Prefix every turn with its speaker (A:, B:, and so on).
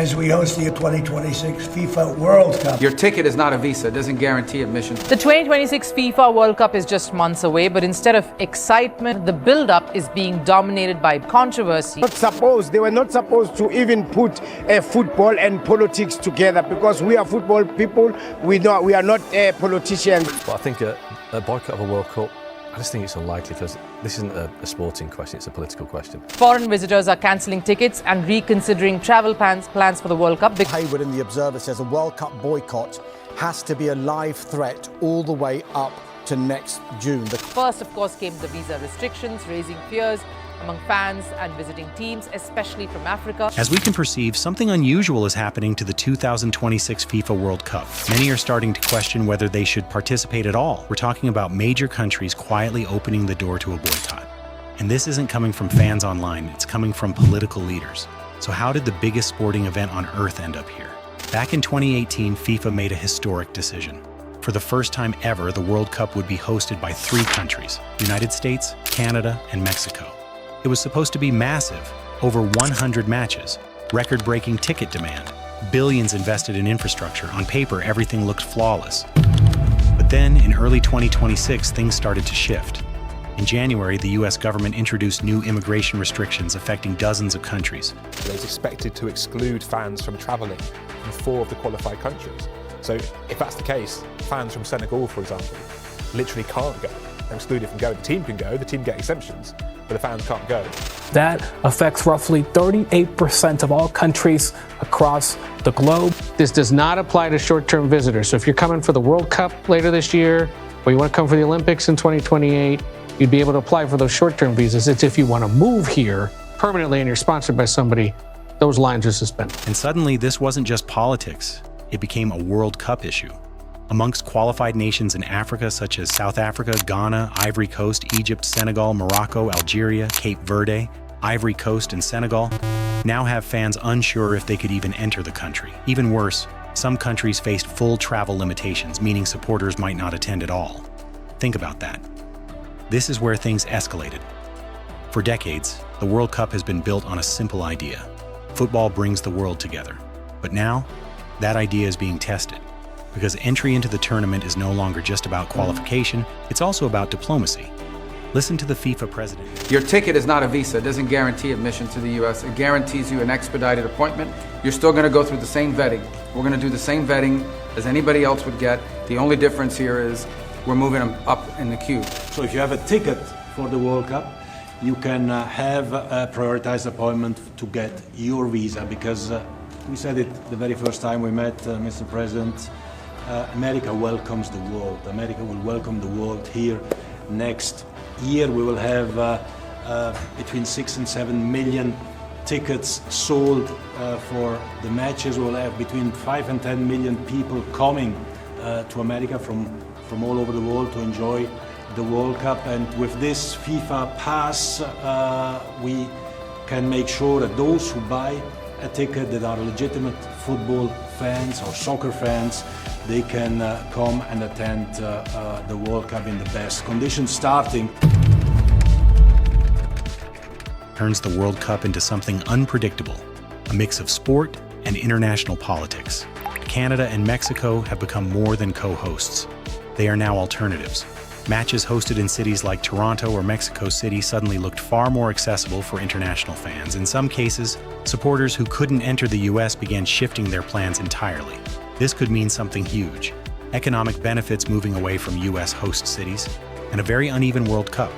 A: As we host the 2026 FIFA World Cup.
B: Your ticket is not a visa. It doesn't guarantee admission.
C: The 2026 FIFA World Cup is just months away, but instead of excitement, the build-up is being dominated by controversy.
D: They were not supposed to even put football and politics together, because we are football people. We are not politicians.
E: But I think a boycott of a World Cup, I just think it's unlikely, because this isn't a sporting question, it's a political question.
C: Foreign visitors are cancelling tickets and reconsidering travel plans for the World Cup.
F: Hayward in The Observer says a World Cup boycott has to be a live threat all the way up to next June.
C: First, of course, came the visa restrictions, raising fears among fans and visiting teams, especially from Africa.
G: As we can perceive, something unusual is happening to the 2026 FIFA World Cup. Many are starting to question whether they should participate at all. We're talking about major countries quietly opening the door to a boycott. And this isn't coming from fans online, it's coming from political leaders. So how did the biggest sporting event on earth end up here? Back in 2018, FIFA made a historic decision. For the first time ever, the World Cup would be hosted by 3 countries: United States, Canada, and Mexico. It was supposed to be massive, over 100 matches, record-breaking ticket demand, billions invested in infrastructure. On paper, everything looked flawless. But then, in early 2026, things started to shift. In January, the US government introduced new immigration restrictions affecting dozens of countries.
H: It was expected to exclude fans from travelling from 4 of the qualified countries. So if that's the case, fans from Senegal, for example, literally can't go. They're excluded from going. The team can go, the team get exemptions, but the fans can't go.
I: That affects roughly 38% of all countries across the globe.
J: This does not apply to short-term visitors. So if you're coming for the World Cup later this year, or you want to come for the Olympics in 2028, you'd be able to apply for those short-term visas. It's if you want to move here permanently and you're sponsored by somebody, those lines are suspended.
G: And suddenly, this wasn't just politics. It became a World Cup issue. Amongst qualified nations in Africa, such as South Africa, Ghana, Ivory Coast, Egypt, Senegal, Morocco, Algeria, Cape Verde, Ivory Coast, and Senegal, now have fans unsure if they could even enter the country. Even worse, some countries faced full travel limitations, meaning supporters might not attend at all. Think about that. This is where things escalated. For decades, the World Cup has been built on a simple idea. Football brings the world together. But now, that idea is being tested. Because entry into the tournament is no longer just about qualification, it's also about diplomacy. Listen to the FIFA president.
B: Your ticket is not a visa. It doesn't guarantee admission to the US. It guarantees you an expedited appointment. You're still going to go through the same vetting. We're going to do the same vetting as anybody else would get. The only difference here is we're moving them up in the queue.
K: So if you have a ticket for the World Cup, you can have a prioritized appointment to get your visa, because we said it the very first time we met, Mr. President, America welcomes the world. America will welcome the world here. Next year we will have between 6 and 7 million tickets sold for the matches. We will have between 5 and 10 million people coming to America from all over the world to enjoy the World Cup. And with this FIFA pass, we can make sure that those who buy a ticket that are legitimate football fans or soccer fans, they can come and attend the World Cup in the best conditions, starting.
G: Turns the World Cup into something unpredictable, a mix of sport and international politics. Canada and Mexico have become more than co-hosts. They are now alternatives. Matches hosted in cities like Toronto or Mexico City suddenly looked far more accessible for international fans. In some cases, supporters who couldn't enter the US began shifting their plans entirely. This could mean something huge: economic benefits moving away from US host cities, and a very uneven World Cup.